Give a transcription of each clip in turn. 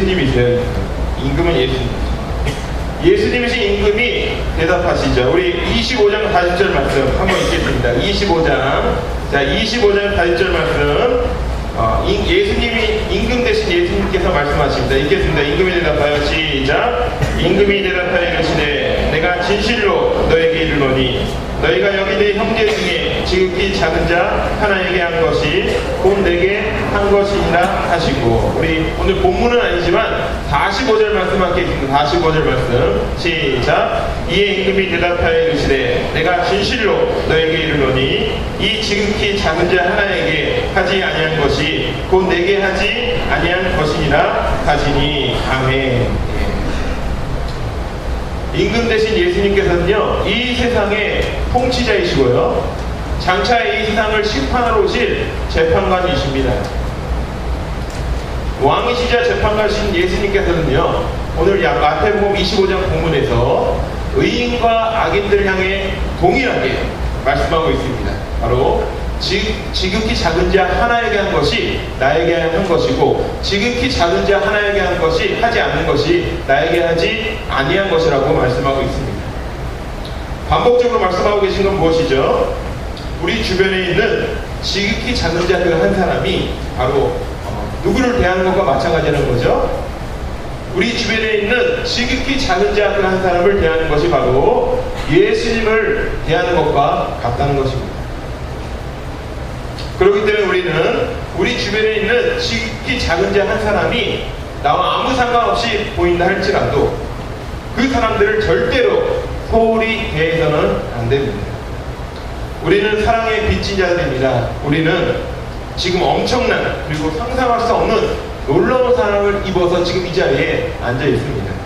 예수님이세요. 임금은 예수님. 예수님이신 임금이 대답하시죠. 우리 25장 40절 말씀 한번 읽겠습니다. 25장. 자, 25장 40절 말씀. 예수님이, 임금 대신 예수님께서 말씀하십니다. 읽겠습니다. 임금이 대답하여 시작. 임금이 대답하여 이르시되 내가 진실로 너에게 이르노니 너희가 여기 내 형제 중에 지극히 작은 자 하나에게 한 것이 곧 내게 한 것이니라 하시고, 우리 오늘 본문은 아니지만 45절 말씀 함께 읽습니다. 45절 말씀 시작. 이에 임금이 대답하여 이르시되 내가 진실로 너에게 이르노니 이 지극히 작은 자 하나에게 하지 아니한 것이 곧 내게 하지 아니한 것이니라 하시니. 아멘. 임금 대신 예수님께서는요, 이 세상의 통치자이시고요, 장차 이 세상을 심판하러 오실 재판관이십니다. 왕이시자 재판관이신 예수님께서는요, 오늘 마태복음 25장 본문에서 의인과 악인들 향해 동일하게 말씀하고 있습니다. 바로 지극히 작은 자 하나에게 한 것이 나에게 한 것이고, 지극히 작은 자 하나에게 한 것이 하지 않는 것이 나에게 하지 아니한 것이라고 말씀하고 있습니다. 반복적으로 말씀하고 계신 건 무엇이죠? 우리 주변에 있는 지극히 작은 자 그 한 사람이 바로 누구를 대하는 것과 마찬가지라는 거죠. 우리 주변에 있는 지극히 작은 자 그 한 사람을 대하는 것이 바로 예수님을 대하는 것과 같다는 것입니다. 그렇기 때문에 우리는 우리 주변에 있는 지극히 작은 자 한 사람이 나와 아무 상관없이 보인다 할지라도 그 사람들을 절대로 소홀히 대해서는 안 됩니다. 우리는 사랑의 빚진 자들입니다. 우리는 지금 엄청난, 그리고 상상할 수 없는 놀라운 사랑을 입어서 지금 이 자리에 앉아 있습니다.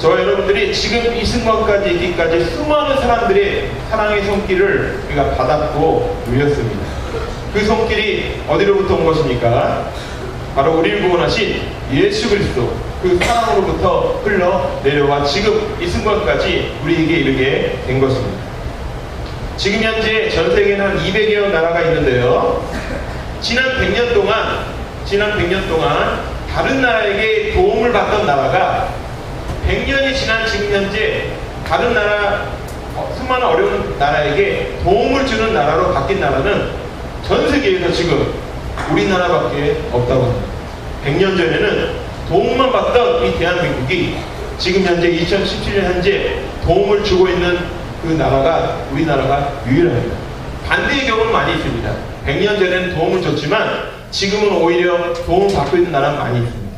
저와 여러분들이 지금 이 순간까지 있기까지 수많은 사람들의 사랑의 손길을 우리가 받았고 누렸습니다. 그 손길이 어디로부터 온 것입니까? 바로 우리를 구원하신 예수 그리스도 그 사랑으로부터 흘러내려와 지금 이 순간까지 우리에게 이르게 된 것입니다. 지금 현재 전 세계에는 한 200여 나라가 있는데요, 지난 100년 동안 다른 나라에게 도움을 받던 나라가 100년이 지난 지금 현재 다른 나라, 수많은 어려운 나라에게 도움을 주는 나라로 바뀐 나라는 전 세계에서 지금 우리나라밖에 없다고 합니다. 100년 전에는 도움만 받던 이 대한민국이 지금 현재 2017년 현재 도움을 주고 있는 그 나라가 우리나라가 유일합니다. 반대의 경우는 많이 있습니다. 100년 전에는 도움을 줬지만 지금은 오히려 도움을 받고 있는 나라가 많이 있습니다.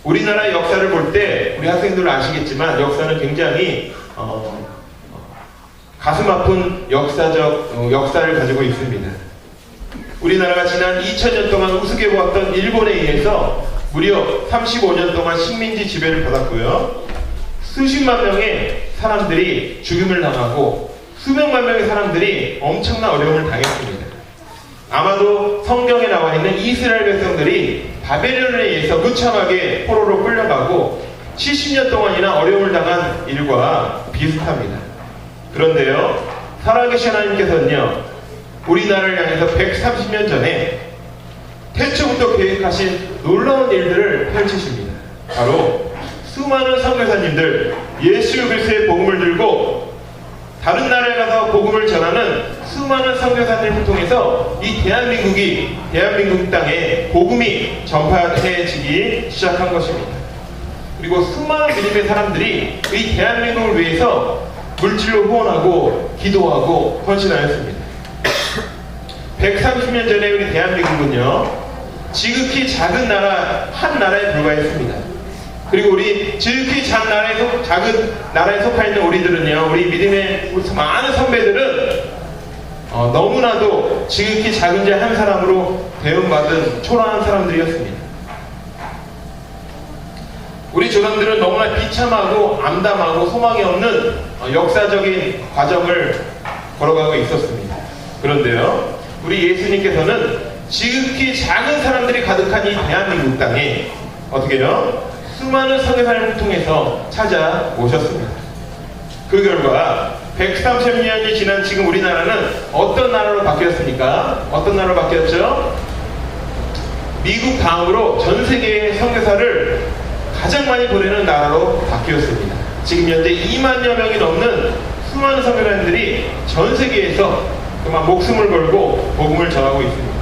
우리나라의 역사를 볼 때 우리 학생들은 아시겠지만 역사는 굉장히 가슴 아픈 역사를 가지고 있습니다. 우리나라가 지난 2000년 동안 우습게 보았던 일본에 의해서 무려 35년 동안 식민지 지배를 받았고요, 수십만 명의 사람들이 죽임을 당하고 수백만 명의 사람들이 엄청난 어려움을 당했습니다. 아마도 성경에 나와 있는 이스라엘 백성들이 바벨론에 의해서 무참하게 포로로 끌려가고 70년 동안이나 어려움을 당한 일과 비슷합니다. 그런데요, 살아계신 하나님께서는요, 우리나라를 향해서 130년 전에 태초부터 계획하신 놀라운 일들을 펼치십니다. 바로 수많은 선교사님들, 예수 그리스도의 복음을 들고 다른 나라에 가서 복음을 전하는 수많은 선교사님을 통해서 이 대한민국 땅에 복음이 전파해지기 시작한 것입니다. 그리고 수많은 믿음의 사람들이 이 대한민국을 위해서 물질로 후원하고 기도하고 헌신하였습니다. 130년 전에 우리 대한민국은요, 지극히 작은 나라 한 나라에 불과했습니다. 그리고 우리 지극히 작은 나라에 속해 있는 우리들은요, 우리 믿음의 많은 선배들은 너무나도 지극히 작은 자 한 사람으로 배움받은 초라한 사람들이었습니다. 우리 조상들은 너무나 비참하고 암담하고 소망이 없는 역사적인 과정을 걸어가고 있었습니다. 그런데요, 우리 예수님께서는 지극히 작은 사람들이 가득한 이 대한민국 땅에 어떻게요? 수많은 선교사님을 통해서 찾아오셨습니다. 그 결과 130년이 지난 지금 우리나라는 어떤 나라로 바뀌었습니까? 어떤 나라로 바뀌었죠? 미국 다음으로 전 세계의 선교사를 가장 많이 보내는 나라로 바뀌었습니다. 지금 현재 2만여 명이 넘는 수많은 선교사님들이 전 세계에서 정말 목숨을 걸고 복음을 전하고 있습니다.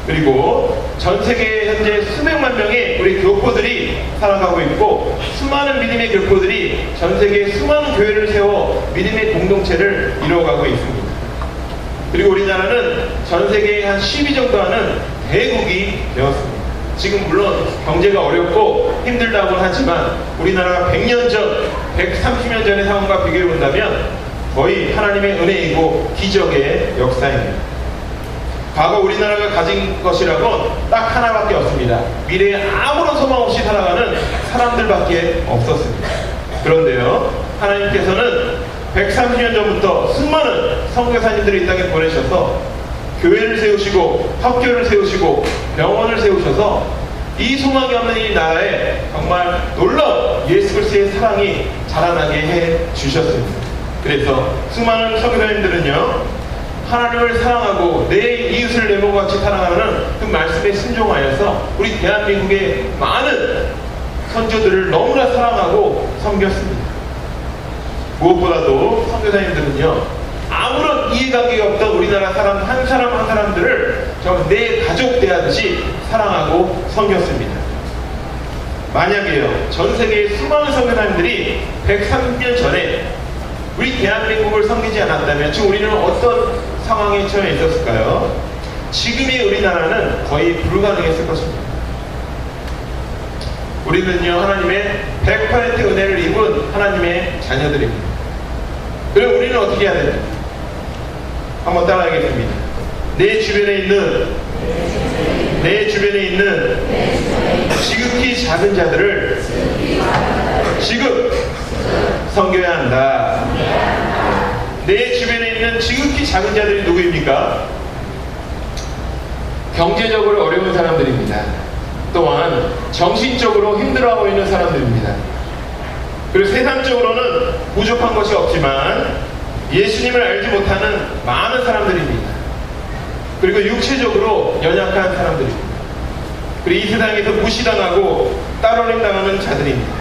그리고 전 세계에 현재 수백만 명의 우리 교포들이 살아가고 있고, 수많은 믿음의 교포들이 전 세계에 수많은 교회를 세워 믿음의 공동체를 이루어가고 있습니다. 그리고 우리나라는 전 세계에 한 10위 정도 하는 대국이 되었습니다. 지금 물론 경제가 어렵고 힘들다고 하지만 우리나라가 100년 전, 130년 전의 상황과 비교해 본다면 거의 하나님의 은혜이고 기적의 역사입니다. 과거 우리나라가 가진 것이라곤 딱 하나밖에 없습니다. 미래에 아무런 소망 없이 살아가는 사람들밖에 없었습니다. 그런데요, 하나님께서는 130년 전부터 수많은 선교사님들을 이 땅에 보내셔서 교회를 세우시고 학교를 세우시고 병원을 세우셔서 이 소망이 없는 이 나라에 정말 놀라운 예수 그리스도의 사랑이 자라나게 해 주셨습니다. 그래서 수많은 선교사님들은요, 하나님을 사랑하고 내 이웃을 내 몸과 같이 사랑하는 그 말씀에 순종하여서 우리 대한민국의 많은 선조들을 너무나 사랑하고 섬겼습니다. 무엇보다도 선교사님들은요, 아무런 이해관계가 없던 우리나라 사람 한 사람들을 정말 내 가족 대하듯이 사랑하고 섬겼습니다. 만약에요, 전 세계의 수많은 선교사님들이 130년 전에 우리 대한민국을 섬기지 않았다면 지금 우리는 어떤 상황에 처해 있었을까요? 지금의 우리나라는 거의 불가능했을 것입니다. 우리는요, 하나님의 100% 은혜를 입은 하나님의 자녀들입니다. 그럼 우리는 어떻게 해야 됩니까? 한번 따라하겠습니다. 내 주변에 있는 지극히 작은 자들을 지금 섬겨야 한다. 내 주변에 있는 지극히 작은 자들이 누구입니까? 경제적으로 어려운 사람들입니다. 또한 정신적으로 힘들어하고 있는 사람들입니다. 그리고 세상적으로는 부족한 것이 없지만 예수님을 알지 못하는 많은 사람들입니다. 그리고 육체적으로 연약한 사람들입니다. 그리고 이 세상에서 무시당하고 따돌림당하는 자들입니다.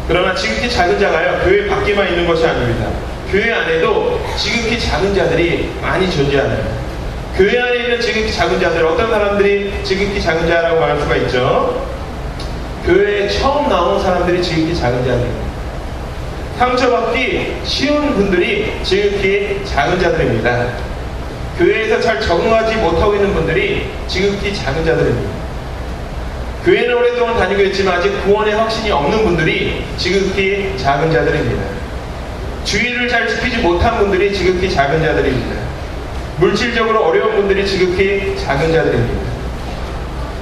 그러나 지극히 작은 자가요, 교회 밖에만 있는 것이 아닙니다. 교회 안에도 지극히 작은 자들이 많이 존재합니다. 교회 안에 있는 지극히 작은 자들, 어떤 사람들이 지극히 작은 자라고 말할 수가 있죠? 교회에 처음 나온 사람들이 지극히 작은 자들입니다. 상처받기 쉬운 분들이 지극히 작은 자들입니다. 교회에서 잘 적응하지 못하고 있는 분들이 지극히 작은 자들입니다. 교회는 오랫동안 다니고 있지만 아직 구원의 확신이 없는 분들이 지극히 작은 자들입니다. 주의를 잘 지키지 못한 분들이 지극히 작은 자들입니다. 물질적으로 어려운 분들이 지극히 작은 자들입니다.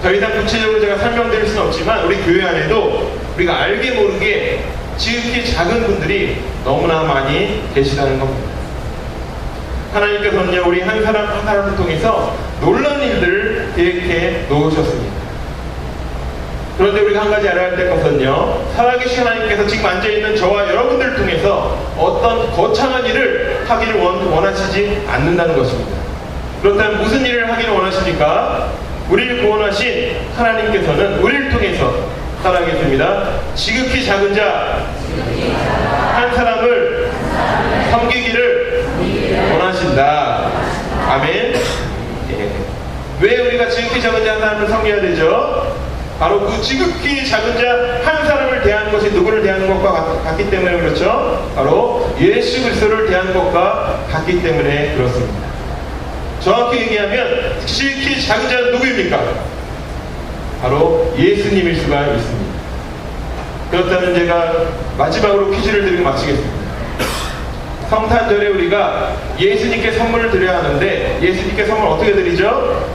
더 이상 구체적으로 제가 설명드릴 수는 없지만 우리 교회 안에도 우리가 알게 모르게 지극히 작은 분들이 너무나 많이 계시다는 겁니다. 하나님께서는요, 우리 한 사람 한 사람을 통해서 놀라운 일들을 계획해 놓으셨습니다. 그런데 우리가 한 가지 알아야 될 것은요, 살아계신 하나님께서 지금 앉아있는 저와 여러분들을 통해서 어떤 거창한 일을 하기를 원하시지 않는다는 것입니다. 그렇다면 무슨 일을 하기를 원하십니까? 우리를 구원하신 하나님께서는 우리를 통해서 살아계십니다. 지극히 작은 자 한 사람을 섬기기를 원하신다. 아멘. 예. 왜 우리가 지극히 작은 자 한 사람을 섬겨야 되죠? 바로 그 지극히 작은 자 한 사람을 대하는 것이 누구를 대하는 것과 같기 때문에 그렇죠? 바로 예수 그리스도를 대하는 것과 같기 때문에 그렇습니다. 정확히 얘기하면 지극히 작은 자는 누구입니까? 바로 예수님일 수가 있습니다. 그렇다면 제가 마지막으로 퀴즈를 드리고 마치겠습니다. 성탄절에 우리가 예수님께 선물을 드려야 하는데 예수님께 선물 어떻게 드리죠?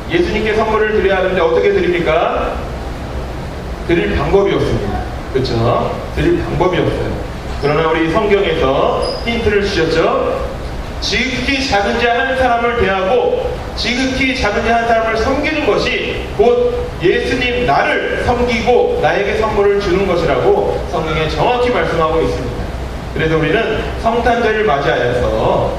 예수님께 선물을 드려야 하는데 어떻게 드립니까? 드릴 방법이 없습니다. 그렇죠? 드릴 방법이 없어요. 그러나 우리 성경에서 힌트를 주셨죠? 지극히 작은 자 한 사람을 대하고 지극히 작은 자 한 사람을 섬기는 것이 곧 예수님 나를 섬기고 나에게 선물을 주는 것이라고 성경에 정확히 말씀하고 있습니다. 그래서 우리는 성탄절을 맞이하여서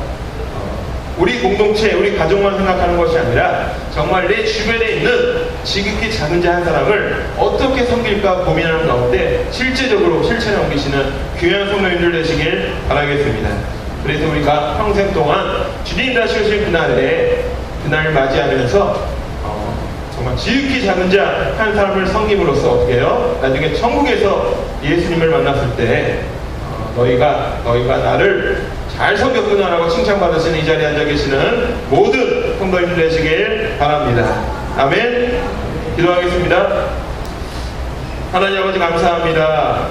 우리 공동체, 우리 가족만 생각하는 것이 아니라 정말 내 주변에 있는 지극히 작은 자 한 사람을 어떻게 섬길까 고민하는 가운데 실제적으로 실천에 옮기시는 귀한 성도님들 되시길 바라겠습니다. 그래서 우리가 평생 동안 주님 다시 오실 그날을 맞이하면서 정말 지극히 작은 자 한 사람을 섬김으로써 어떻게 해요? 나중에 천국에서 예수님을 만났을 때 너희가 나를 잘 섬겼구나라고 칭찬받으시는 이 자리에 앉아 계시는 모든 성도님들 되시길 바랍니다. 아멘. 기도하겠습니다. 하나님 아버지 감사합니다.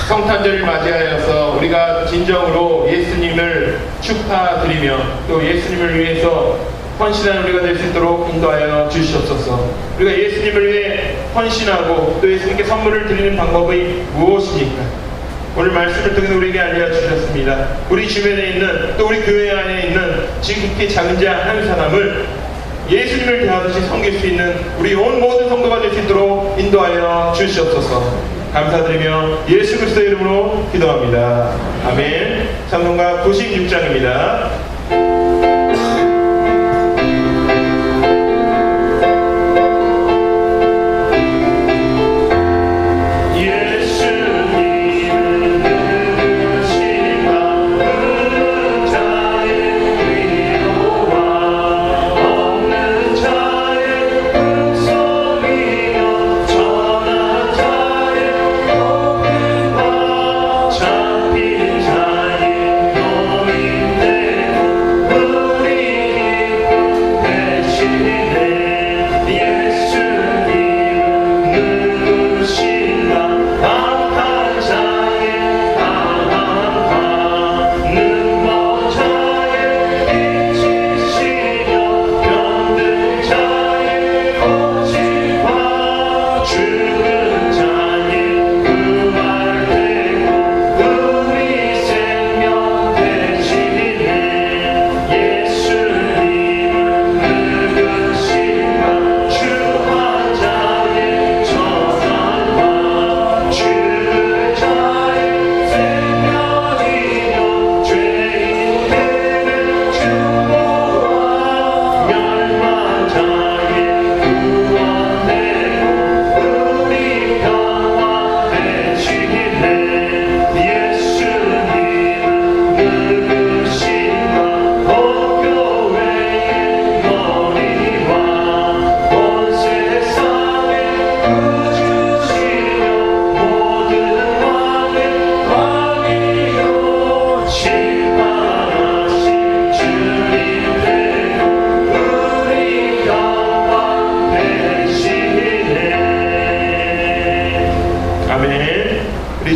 성탄절을 맞이하여서 우리가 진정으로 예수님을 축하드리며 또 예수님을 위해서 헌신하는 우리가 될 수 있도록 인도하여 주시옵소서. 우리가 예수님을 위해 헌신하고 또 예수님께 선물을 드리는 방법이 무엇입니까? 오늘 말씀을 통해 우리에게 알려주셨습니다. 우리 주변에 있는 또 우리 교회 안에 있는 지극히 작은 자 한 사람을 예수님을 대하듯이 섬길 수 있는 우리 온 모든 성도가 될 수 있도록 인도하여 주시옵소서. 감사드리며 예수 그리스도의 이름으로 기도합니다. 아멘. 찬송가 96장입니다.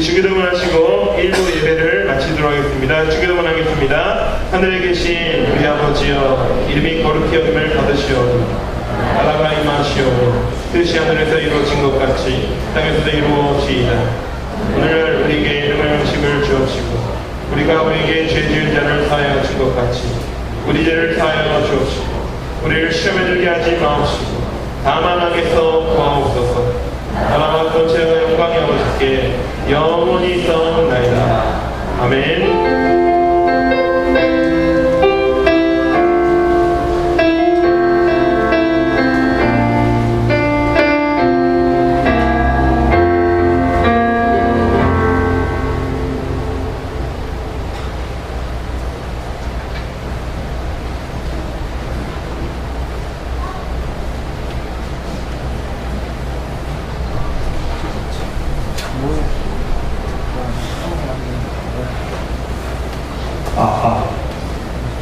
주기도문 하시고 일부 예배를 마치도록 하겠습니다. 주기도문 하겠습니다. 하늘에 계신 우리 아버지여, 이름이 거룩히 여김을 받으시오니 나라가 임하시오니 뜻이 하늘에서 이루어진 것 같이 땅에서도 이루어지이다. 오늘 우리에게 일용할 음식을 주옵시고 우리가 우리에게 죄 지은 자를 사하여 준 것 같이 우리 죄를 사하여 주옵시고 우리를 시험에 들게 하지 마옵시고 다만 악에서 구하옵소서. 나라와 권세와 영광이 아버지께 영원히 있사옵나이다. 아멘.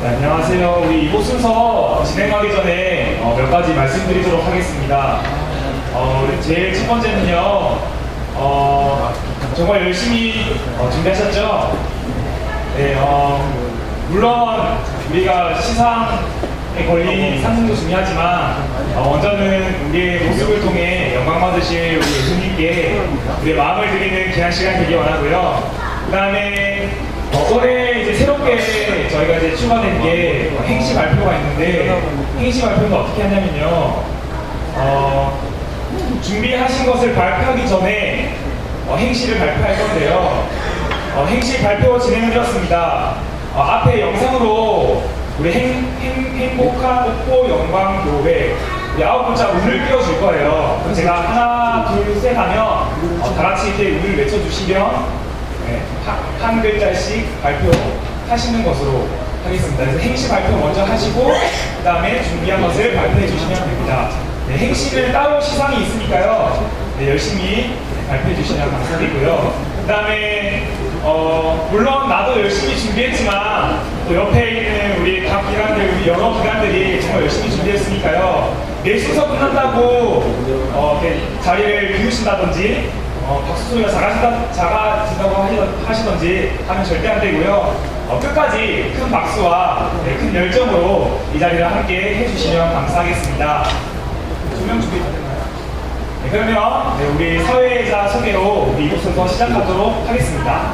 네, 안녕하세요. 우리 이곳 순서 진행하기 전에 몇 가지 말씀드리도록 하겠습니다. 우리 제일 첫 번째는요, 정말 열심히 준비하셨죠? 네, 물론 우리가 시상에 걸린 상승도 중요하지만 먼저는 우리의 모습을 통해 영광 받으실 우리 예수님께 우리의 마음을 드리는 귀한 시간 되기 원하고요. 그 다음에 올해 이제 새롭게 저희가 이제 추가된 게 행시 발표가 있는데, 행시 발표는 어떻게 하냐면요, 준비하신 것을 발표하기 전에 행시를 발표할 건데요. 행시 발표 진행을 드렸습니다. 앞에 영상으로 우리 행복한 옥보 영광교회 우리 9글자 운을 띄워줄 거예요. 그럼 제가 하나, 둘, 셋 하면 다 같이 이렇게 운을 외쳐주시면 네, 한 글자씩 발표하시는 것으로 하겠습니다. 그래서 행시 발표 먼저 하시고 그 다음에 준비한 것을 발표해 주시면 됩니다. 네, 행시는 따로 시상이 있으니까요. 네, 열심히 발표해 주시면 감사드리고요. 그 다음에 물론 나도 열심히 준비했지만 또 옆에 있는 우리 각 기관들, 우리 여러 기관들이 정말 열심히 준비했으니까요. 내 순서 끝난다고 이렇게 자리를 비우신다든지 박수 소리가 작아진다고 하시던지 하면 절대 안 되고요. 끝까지 큰 박수와 큰 열정으로 이 자리를 함께 해주시면 감사하겠습니다. 조명 준비 다 됐나요? 네, 그러면 우리 사회자 소개로 우리 이곳부터 시작하도록 하겠습니다.